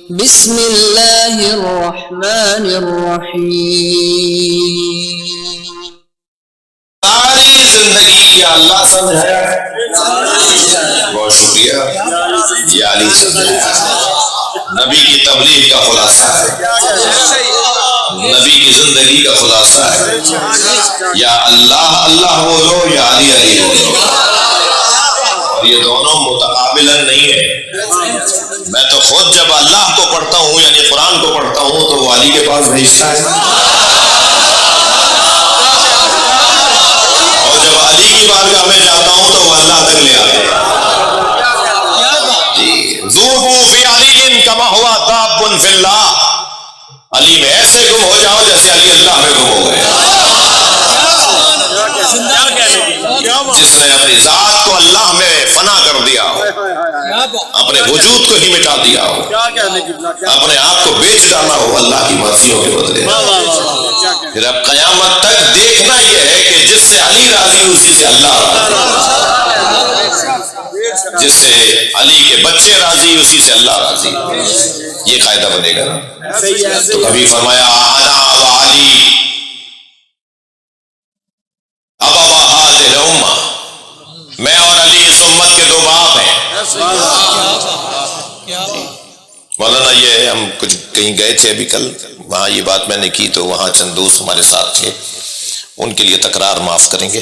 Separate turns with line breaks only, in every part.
بسم اللہ الرحمن الرحیم.
ساری زندگی یا اللہ سمجھایا ہے. بہت شکریہ. یا علی سمجھایا ہے. نبی کی تبلیغ کا خلاصہ ہے. نبی کی زندگی کا خلاصہ ہے. یا اللہ اللہ بولو یا علی علی بولو. اور یہ دونوں متقابل نہیں ہے. میں تو خود جب اللہ کو پڑھتا ہوں یعنی قرآن کو پڑھتا ہوں تو وہ علی کے پاس بھیجتا ہے، اور جب علی کی بارگاہ میں جاتا ہوں تو وہ اللہ تک لے آتے ہیں. ذوبوا فی علی کما ہوا داب فی اللہ. علی میں ایسے گم ہو جاؤ جیسے علی اللہ میں گم ہو گئے. جس نے اپنی ذات کو اللہ میں فنا کر دیا ہو، اپنے وجود کو ہی مٹا دیا ہو، اپنے آپ کو بیچ ڈالا ہو اللہ کی مرضیوں کے بدلے، پھر اب قیامت تک دیکھنا یہ ہے کہ جس سے علی راضی اسی سے اللہ راضی، جس سے علی کے بچے راضی اسی سے اللہ راضی. یہ قاعدہ بنے گا. تو کبھی فرمایا انا و علی ابوا هذه الامه، میں اور علی اس امت کے دو باپ ہیں. مولانا یہ ہم کچھ کہیں گئے تھے ابھی کل، وہاں یہ بات میں نے کی تو وہاں چند دوست ہمارے ساتھ تھے، ان کے لیے تکرار معاف کریں گے.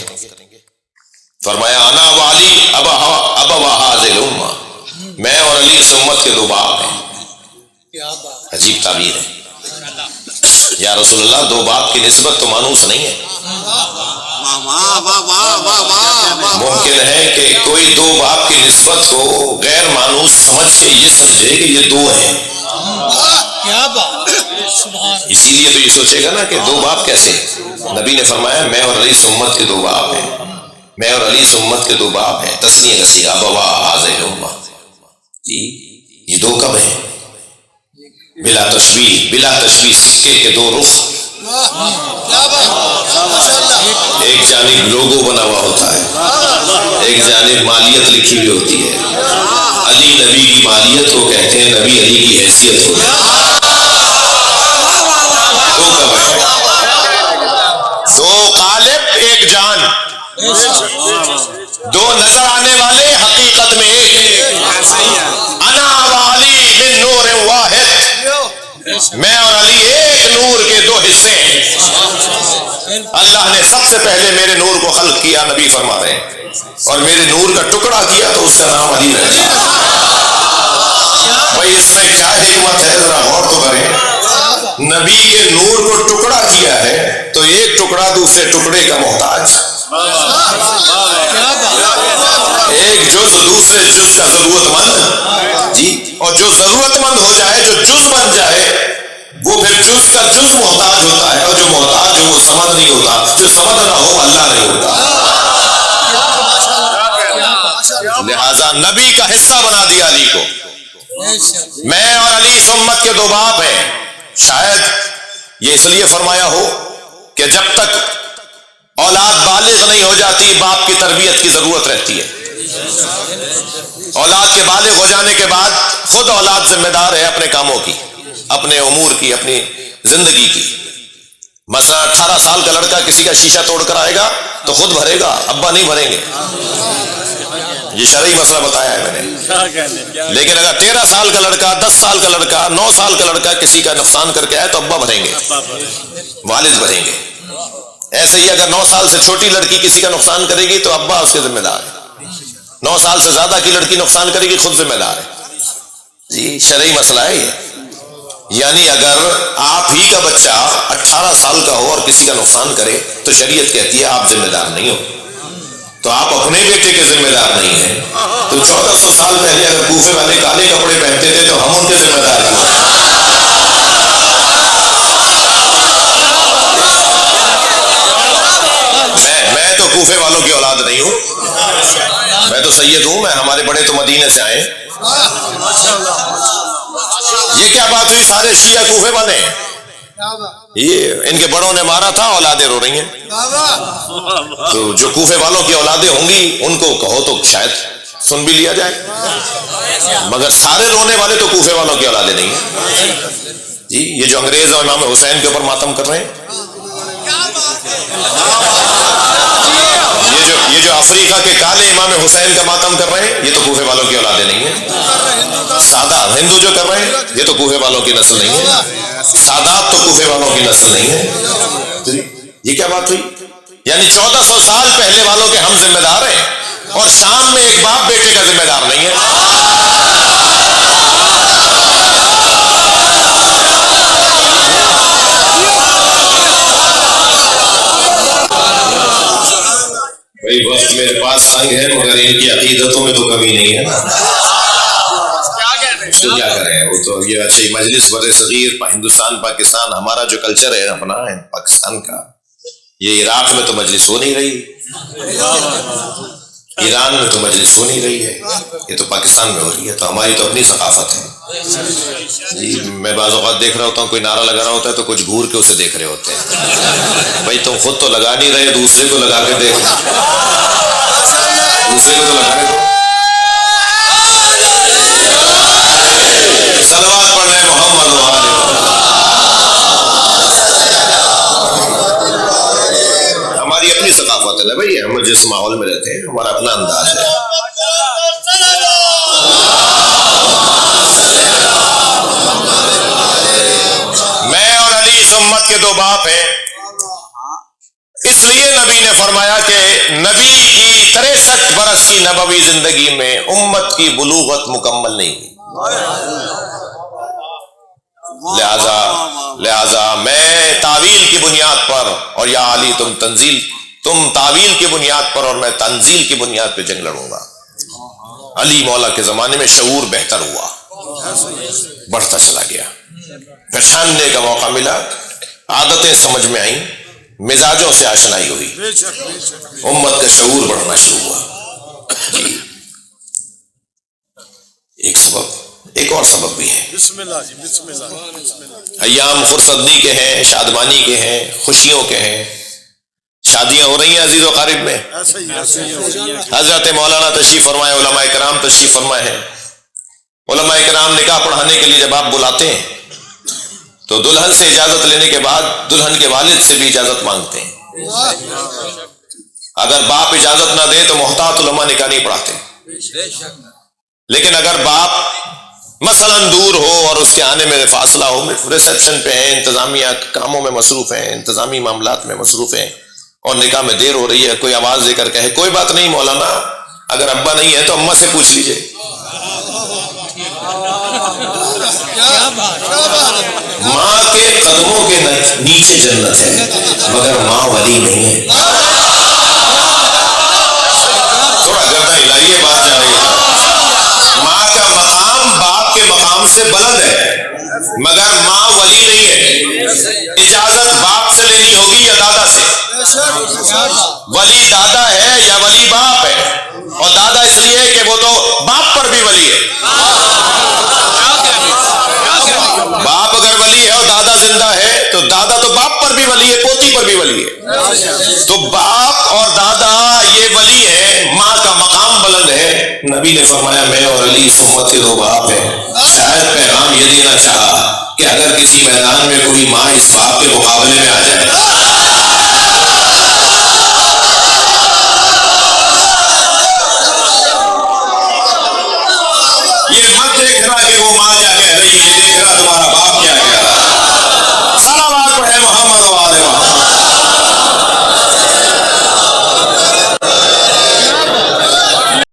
فرمایا انا و علی ابوا هذه الامه، میں اور علی اس امت کے دو باپ ہیں. عجیب تعبیر ہے. یا رسول اللہ دو باپ کی نسبت تو مانوس نہیں ہے. ممکن ہے کہ کوئی دو باپ کی نسبت کو غیر مانوس سمجھ کے یہ سمجھے کہ یہ دو ہیں. اسی لیے تو یہ سوچے گا نا کہ دو باپ کیسے. نبی نے فرمایا میں اور علی اس امت کے دو باپ ہیں، میں اور علی اس امت کے دو باپ ہیں. تسنیہ کا صیغہ ابوا هذه الامه. جی یہ دو کب ہیں؟ بلا تشبیہ، بلا تشبیہ سکے کے دو رخ. ایک جانب لوگو بنا ہوا ہوتا ہے، ایک جانب مالیت لکھی ہوئی ہوتی ہے. علی نبی کی مالیت کو کہتے ہیں، نبی علی کی حیثیت کو کہتے ہیں. دو کب ہے؟ دو قالب ایک جان، دو نظر آنے والے حقیقت میں ایک. انا و علی من نور واحد، میں اور علی ایک نور کے دو حصے ہیں. اللہ نے سب سے پہلے میرے نور کو خلق کیا، نبی فرما رہے ہیں، اور میرے نور کا ٹکڑا کیا تو اس کا نام علی رکھ دیا. بھائی اس میں کیا حکمت ہے، ذرا غور تو کریں. نبی کے نور کو ٹکڑا کیا ہے تو ایک ٹکڑا دوسرے ٹکڑے کا محتاج، ایک جز دوسرے جز کا ضرورت مند. جی اور جو ضرورت مند ہو جائے، جو جز بن جائے، وہ پھر جز کا جز محتاج ہوتا ہے، اور جو محتاج ہو وہ سمجھ نہیں ہوتا، جو سمجھ نہ ہو اللہ نہیں ہوتا. لہذا نبی کا حصہ بنا دیا علی کو. میں اور علی اس امت کے دو باپ ہیں. شاید یہ اس لیے فرمایا ہو کہ جب تک اولاد بالغ نہیں ہو جاتی باپ کی تربیت کی ضرورت رہتی ہے. اولاد کے بالغ ہو جانے کے بعد خود اولاد ذمہ دار ہے اپنے کاموں کی، اپنے امور کی، اپنی زندگی کی. مثلا 18 سال کا لڑکا کسی کا شیشہ توڑ کر آئے گا تو خود بھرے گا، ابا نہیں بھریں گے. یہ شرعی مسئلہ بتایا ہے میں نے. لیکن اگر 13 سال کا لڑکا، 10 سال کا لڑکا، 9 سال کا لڑکا کسی کا نقصان کر کے آئے تو ابا بھریں گے، والد بھریں گے. ایسے ہی اگر 9 سال سے چھوٹی لڑکی کسی کا نقصان کرے گی تو ابا اس کے ذمہ دار ہے. 9 سال سے زیادہ کی لڑکی نقصان کرے گی، خود ذمہ دار ہے. جی شرعی مسئلہ ہے یہ. یعنی اگر آپ ہی کا بچہ 18 سال کا ہو اور کسی کا نقصان کرے تو شریعت کہتی ہے آپ ذمہ دار نہیں ہو. تو آپ اپنے بیٹے کے ذمہ دار نہیں ہیں. تو 1400 سال پہلے اگر کوفے والے کالے کپڑے پہنتے تھے تو ہم ان کے ذمہ دار کیوں؟ میں تو کوفے والوں کی اولاد نہیں ہوں، میں تو سید ہوں. میں ہمارے بڑے تو مدینے سے آئے. یہ کیا بات ہوئی سارے شیعہ کوفے والے ہیں؟ یہ ان کے بڑوں نے مارا تھا، اولادیں رو رہی ہیں. تو جو کوفے والوں کی اولادیں ہوں گی ان کو کہو تو شاید سن بھی لیا جائے. مگر سارے رونے والے تو کوفے والوں کی اولادیں نہیں ہیں جی. یہ جو انگریز اور امام حسین کے اوپر ماتم کر رہے ہیں، یہ جو افریقہ کے کالے امام حسین کا ماتم کر رہے ہیں، یہ تو کوفے والوں کی اولادیں نہیں ہیں. سادہ ہندو جو کر رہے ہیں، یہ تو کوفے والوں کی نسل نہیں ہے. سادات تو کوفے والوں کی نسل نہیں ہے. یہ کیا بات ہوئی؟ یعنی 1400 سال پہلے والوں کے ہم ذمہ دار ہیں، اور شام میں ایک باپ بیٹے کا ذمہ دار نہیں ہے. بھائی وقت میرے پاس تنگ ہے، مگر ان کی عقیدتوں میں تو کمی نہیں ہے نا. اس کو کیا کریں؟ وہ تو یہ اچھی مجلس بر صغیر ہندوستان پاکستان، ہمارا جو کلچر ہے اپنا پاکستان کا، یہ عراق میں تو مجلس ہو نہیں رہی، ایران میں تو مجلس ہو نہیں رہی ہے، یہ تو پاکستان میں ہو رہی ہے. تو ہماری تو اپنی ثقافت ہے جی. میں بعض اوقات دیکھ رہا ہوتا ہوں کوئی نعرہ لگا رہا ہوتا ہے تو کچھ گھور کے اسے دیکھ رہے ہوتے ہیں. بھائی تم خود تو لگا نہیں رہے، دوسرے کو لگا کے دیکھ، دوسرے کو تو لگا کے. صلوات پڑھ رہے محمد و آل محمد. ہماری اپنی ثقافت ہے نا بھائی، ہم جس ماحول میں رہتے ہیں ہمارا اپنا انداز ہے. میں اور علی اس امت کے دو باپ ہیں، اس لیے نبی نے فرمایا کہ نبی کی 63 برس کی نبوی زندگی میں امت کی بلوغت مکمل نہیں ہوئی. لہذا میں تعویل کی بنیاد پر، اور یا علی تم تعویل کی بنیاد پر اور میں تنزیل کی بنیاد پہ جنگ لڑوں گا. علی مولا کے زمانے میں شعور بہتر ہوا، بڑھتا چلا گیا، پہچاننے کا موقع ملا، عادتیں سمجھ میں آئیں، مزاجوں سے آشنائی ہوئی، امت کا شعور بڑھنا شروع ہوا. ایک اور سبب بھی ہے. ایام فرصتگی کے ہیں، شادمانی کے ہیں، خوشیوں کے ہیں. شادیاں ہو رہی ہیں عزیز و قارب میں. حضرت مولانا تشریف فرمائے، علماء کرام تشریف فرمائے ہیں. علماء کرام نکاح پڑھانے کے لیے جب آپ بلاتے ہیں تو دلہن سے اجازت لینے کے بعد دلہن کے والد سے بھی اجازت مانگتے ہیں. اگر باپ اجازت نہ دے تو محتاط علماء نکاح نہیں پڑھاتے. لیکن اگر باپ مثلا دور ہو اور اس کے آنے میں فاصلہ ہو، ریسپشن پہ ہیں، انتظامیہ کاموں میں مصروف ہیں، انتظامی معاملات میں مصروف ہیں، اور نکاح میں دیر ہو رہی ہے، کوئی آواز دے کر کہے کوئی بات نہیں مولانا، اگر ابا نہیں ہے تو اماں سے پوچھ لیجئے. ماں کے قدموں کے نیچے جنت ہے، مگر ماں ولی نہیں ہے. تھوڑا گردن ہلائیے، بات جا رہی ہے. ماں کا مقام باپ کے مقام سے بلند ہے، مگر ماں ولی نہیں ہے. اجازت باپ سے لینی ہوگی یا دادا سے. ولی دادا ہے یا ولی باپ ہے؟ اور دادا اس لیے کہ وہ تو باپ پر بھی ولی ہے. باپ اگر ولی ہے اور دادا زندہ ہے تو دادا تو باپ پر بھی ولی ہے، پوتی پر بھی ولی ہے. تو باپ اور دادا یہ ولی ہے، ماں کا مقام بلند ہے. نبی نے فرمایا میں اور علی اس امت کے دو باپ ہیں. شاید پیغام یہ دینا چاہا کہ اگر کسی میدان میں کوئی ماں اس باپ کے مقابلے میں آ جائے